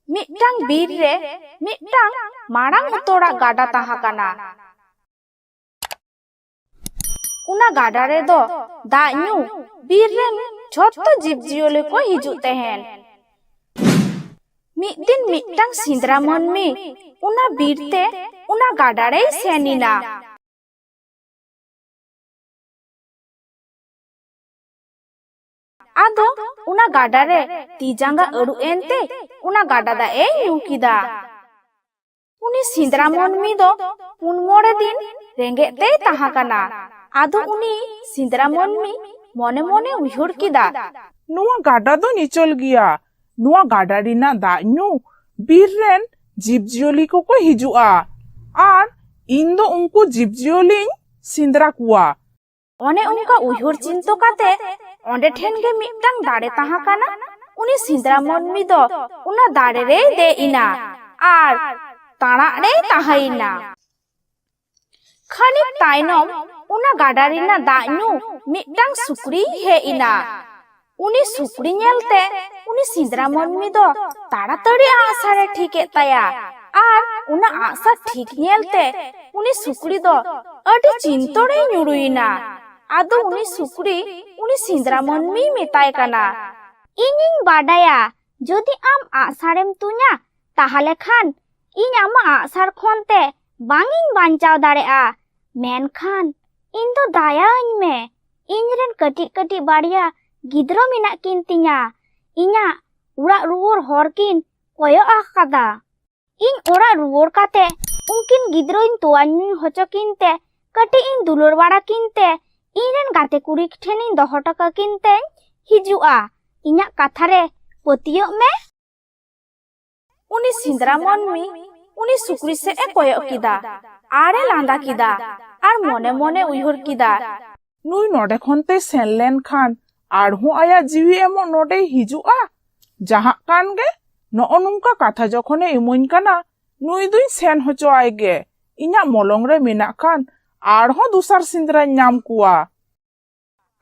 मिटटांग बीर रे मिटटांग मारांग उतोड़ा गाडा ताहा काना। उना गाडा रे दो दाग ᱧᱩ बीर रेन झोत्तो जीव जियोली को हिजुग तहेन। मिद दिन मिटटांग सिंद्रा मनमी उना बीर ते उना गाडा रे सेनिना। आदो उना गाडा रे ती जांगा अड़ु एनते उना गाडा दा ए ᱧᱩ किदा। उनी सिंद्रा मनमी दो पुन मोड़े दिन रेंगे ते ताहा काना। आदो उनी सिंद्रा मनमी मोने मोने उयहर किदा, नुआ गाडा दो निचल गिया। नुआ गाडा रिना दाग ᱧᱩ बीर रेन जीव जियोली को हिजुआ आर इन दो उनको जीव जियोली सिंद्रा कुआ। ओने उनका उयहर चिंतो काते ओंडे ठेन गे मिटटांग दाड़े ताहा काना। उनी सिंद्रा मनमी दो उना दाड़े रे दे इना आर ताड़ा रे ताहाइना। खानिक तायनम उना गाडा रिना दाग ᱧᱩ मिटटांग सुकरी हे इना। उनी सुकरी नेलते उनी सिंद्रा मनमी दो ताड़ाताड़ी आसारे ठीके ताया आर उना आसा ठीक नेलते उनी सुकरी दो अडी चिंतोड़े ᱧᱩरुइना। आदो उनी सुकरी उनी सिंद्रा मनमी मेताय काना, इनिंग बाडाया जोदि आम आसारेम तुnya ताहले खान इन आमा आसार खोनते बांगिन बांचाव दाड़ेआ। मेनखान इन दो दायाñ मे, इनरेन कटी कटी बाड़िया गिद्रो मिना किन तिnya। इना उड़ा रुवर हर किन कोयो आकादा। इन उड़ा रुवर काते उनकिन गिद्रो इन तोवा ᱧᱩ होचो किनते कटी इन दुलर बाड़ा किनते इनरेन गाते कुड़ी ठेन इन दोहो टका किनते हिजुआ। इना कथा रे पतियो मे। उनी सिंद्रा मनमी उनी सुकरी से ए कोयो किदा आरे लांदा किदा आर मोने मोने उयहर किदा, नुई नोडे खनते सेन लेन खान आरहु आया जीवी एमो नोडे हिजुआ। जहा कान गे नो नुंका कथा जखने इमोइन काना नुई दुई सेन होचो आएगे। इना मलंग रे मिना खान आरहु दुसार सिंद्रा नाम कुआ।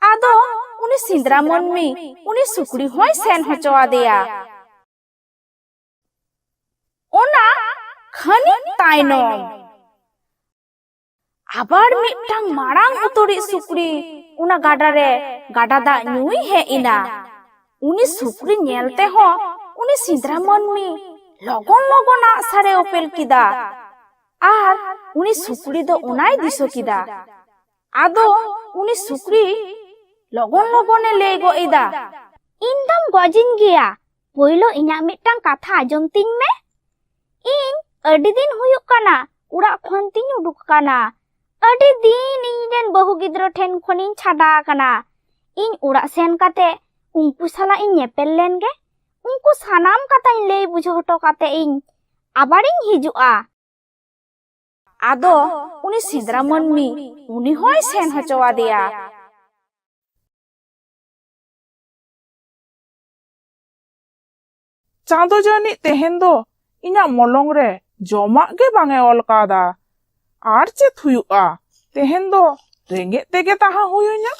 आदो उनी सिंद्रा मनमी उनी सुकरी होय सेन होचो आदेया। ओना खानिक तायनम आबार मिटटांग मारांग उतोड़ी सुकरी उना गाडा रे गाडा दा ᱧᱩই हे इना। उनी सुकरी नेलते हो उनी सिंद्रा मनमी लगन लगन आसारे ओपेल किदा आर उनी सुकरी दो उनाय दिसो किदा। आदो उनी सुकरी लगन लगने ले गो इदा, इनदम गजिन गिया पोइलो इना मिटटांग कथा आजम तिन मे। इन अडी दिन हुयुक काना उड़ा खन तिन उडुक काना। अडी दिन इनरेन बहु गिद्रो ठेन खनिन छाडा काना। इन उड़ा सेन काते उनकु साला इन नेपेल लेन गे। उनकु सानाम कथा इन ले बुझो हटो काते इन आबारिन हिजुआ। आदो उनी सिंद्रा मनमी उनी होय सेन होचो आदेया। चांदो जानी तेहेन दो इना मलंग रे जमा गे बांगे ऑल कादा आर चे थुयुआ। तेहेन दो रेंगे तेगे ताहा हुयुना।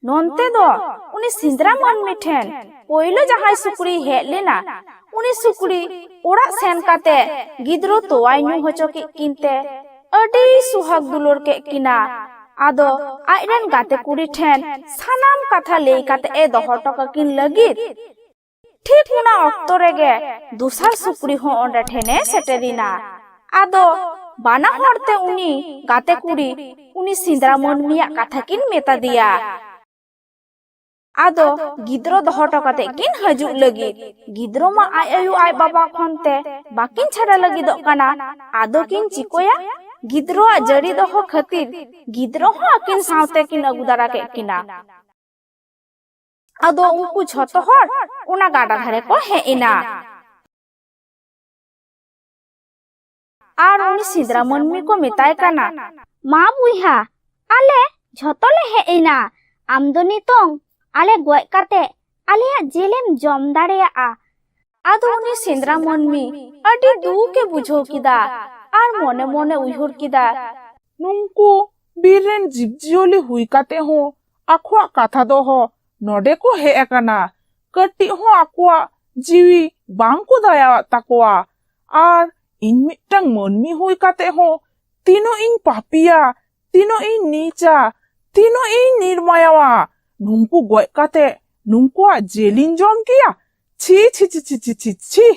नोनते दो उनी सिंद्रा मनमी ठेन पोइलो जहाय सुकरी हे लेना। उनी सुकरी ओड़ा सेन काते गिद्रो तोवाय ᱧᱩ होचो के किनते अडी सुहाग दुलोर के किना। आदो आइरेन गाते कुड़ी ठेन सानाम कथा ले काते ए दोहो टका किन लगित। ठीक उना अक्तो रेगे दुसार सुकरी हो ओंडे ठेने सेटेरिना। आदो बाना हरते उनी गाते कुड़ी उनी सिंद्रा मनमिया कथा किन मेता दिया। आदो गिद्रो दोहो टकाते किन हजु लगी। गिद्रो मा आय आयु आय बाबा खनते बाकिन छाड़ा लगी दो काना। आदो किन चिकोया गिद्रो आ जड़ी दोहो खतिर गिद्रो हो आकिन सावते किन अगुदारा के किना। आदो उनकु झोतो हर उना गाडा धारे को हे इना। आर उनी सिंद्रा मनमी को मेताय काना, मा बुइहा आले झोतो ले हे इना। आमदो नितोंग आले गोय काते आलेया जेलेम जम दाड़ेया। आदो उनी सिंद्रा मनमी अडी दुके बुझो किदा आर मोने मोने उयहर किदा, नुंकु बीरेन जीवजियोली हुई काते हो आखुआ कथा दो हो नोडे को हे एकाना। कटी हो आकुआ jiwi bangku daya takoa ar in mitang monmi hui kate ho tino in papia tino in nica tino in nirmayawa nungku goi kate nungku a jelin jom kia chi chi chi chi chi chi chi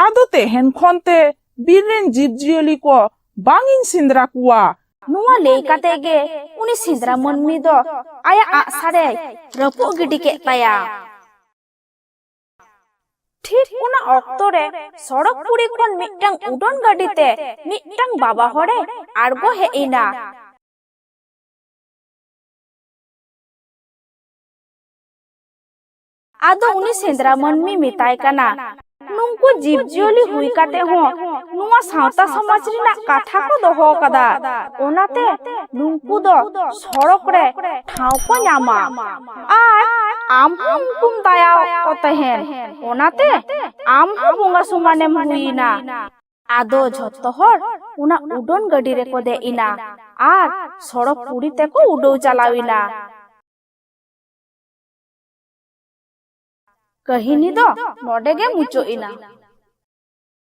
ado tehen khonte birren jibjiali ko bangin sindra kuwa नुआ लेई काते गे उनी सिंद्रा मनमी दो आया आसारे रपु giddy के ताया ठीक उना octo रे सड़क पुरी कोन मिटटांग उडन गाड़ी ते मिटटांग बाबा हरे आड़गो हे इना आदो उनी सिंद्रा मनमी मिताय काना नुंकु जीवजियोली हुई काते हो नुआ सावता समाज रिना काथा को दोहो कदा ओनाते नुंकु दो सड़क रे ठाव को ᱧᱟᱢᱟ आर आम हुकुम दाया को तहेन ओनाते आम बुंगा सुमानेम हुईना आदो झोत्तो हर उना उडन गाड़ी रे को दे इना आर सड़क पुरी ते को उडो चालाविना कहिनी दो नोडे गे मुचो इना।